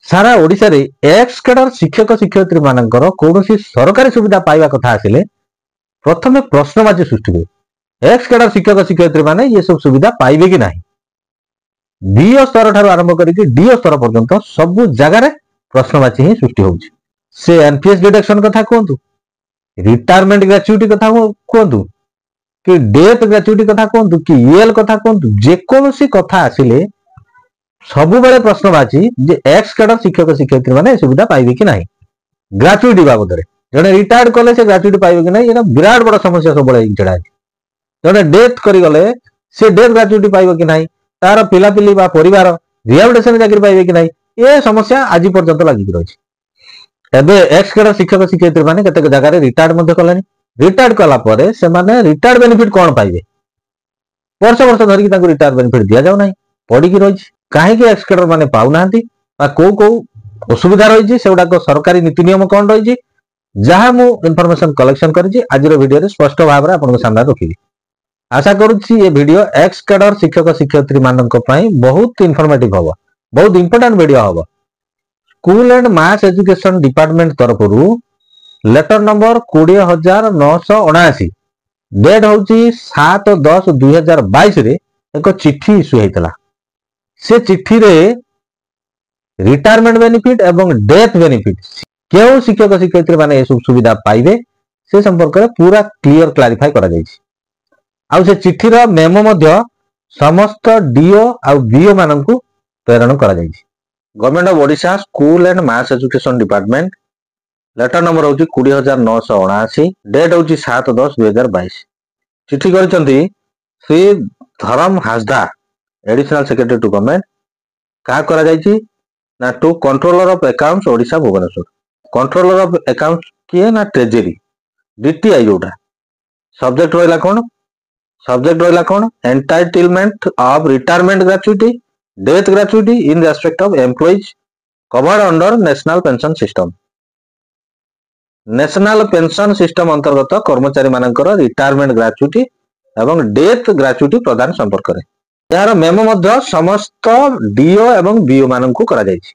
सारा ओडिशा रे x cadre शिक्षक शिक्षयित्री मानकर कौनसी सरकारी सुविधा पाइबा कथा आसिले प्रथमे प्रश्नवाची सृष्टि हुए। एक्स कैडर शिक्षक शिक्षयित्री माने ये सब सुविधा पाइबे कि नहीं। बीओ स्तर ठारू आरंभ करके डीओ स्तर पर्यंत सबु जगार प्रश्नवाची ही सृष्टि होउछि। से एनपीएस डिडक्शन कथा कहतु, रिटायरमेंट ग्रेच्युटी कथा कहतु कि डेथ ग्रेच्युटी कथा कहतु कि ईएल कथा कहतु, जेकोसी कथा आसिले सबु बेले प्रश्नवाची जे एक्स कैडर शिक्षक शिक्षयित्री माने सुविधा पाइबे कि नहीं। ग्रेच्युटी बाबद रे जने रिटायर्ड कले से ग्रेच्युटी पाइबे कि नहीं, एटा विराट बड़ समस्या सब बेले छडा है। जने डेथ करि गले से डेथ ग्रेच्युटी पाइबे कि नहीं, तार पिलापिली बा परिवार रिहाबिलिटेशन चाकरी पाइबे कि नहीं, ये समस्या आज पर्यंत लगी रही। एबे एक्स कैडर शिक्षक शिक्षयित्री माने केतेक जगह रे रिटायर्ड मध्ये कलानी। रिटायर्ड कला परे से माने रिटायर्ड बेनिफिट कोन पाइबे, वर्ष वर्ष धरि कि ताको रिटायर बेनिफिट दिया जाउ नाही, पड़ी कि रही। काहे कि एक्स कैडर माने पाउ नाहंती बा को असुविधा रही सेगुडा को सरकारी नीति नियम कोन रही, जहां मु इन्फॉर्मेशन कलेक्शन करिछि आजिर वीडियो रे स्पष्ट भाव रे आपन सामने रखिबी। आशा करूछि ये वीडियो एक्स कैडर शिक्षक शिक्षयित्री मानक पई बहुत इन्फॉर्मेटिव हबो, बहुत इंपोर्टेंट वीडियो हबो। School and mass education department तरफ लेटर नंबर 20979 डेट होची 7/10/2022 रे एक चिट्ठी इश्यू हेतला। से चिट्ठी रे रिटायरमेंट बेनिफिट एवं डेथ बेनिफिट केउ शिक्षक शिक्षयित्री माने ए सब सुविधा पाइबे से संपर्क रे पूरा क्लियर क्लारिफाई करा जायछि। आ से चिट्ठी रो मेमो मध्ये समस्त डीओ आ बीओ माननकु प्रेरण करा जायछि। Government of Odisha school and mass education department letter number होची 20979 डेट होची 7/10/2022। चिट्ठी करिसंती Shri Dharam Hasda additional secretary to government. का करा जायछि ना to controller of accounts Odisha Bhubaneswar. Controller of accounts किए ना ट्रेजरी डीटीआई जोटा। सब्जेक्ट रहला कोन, सब्जेक्ट रहला कोन entitlement of retirement gratuity death gratuity in respect of employees covered under national pension system. National pension system अंतर्गत कर्मचारी मानकर रिटायरमेंट ग्रेच्युटी एवं डेथ ग्रेच्युटी प्रदान संपर्क रे यार मेमो मध्ये समस्त डीओ एवं बीओ माननकु करा जायछि।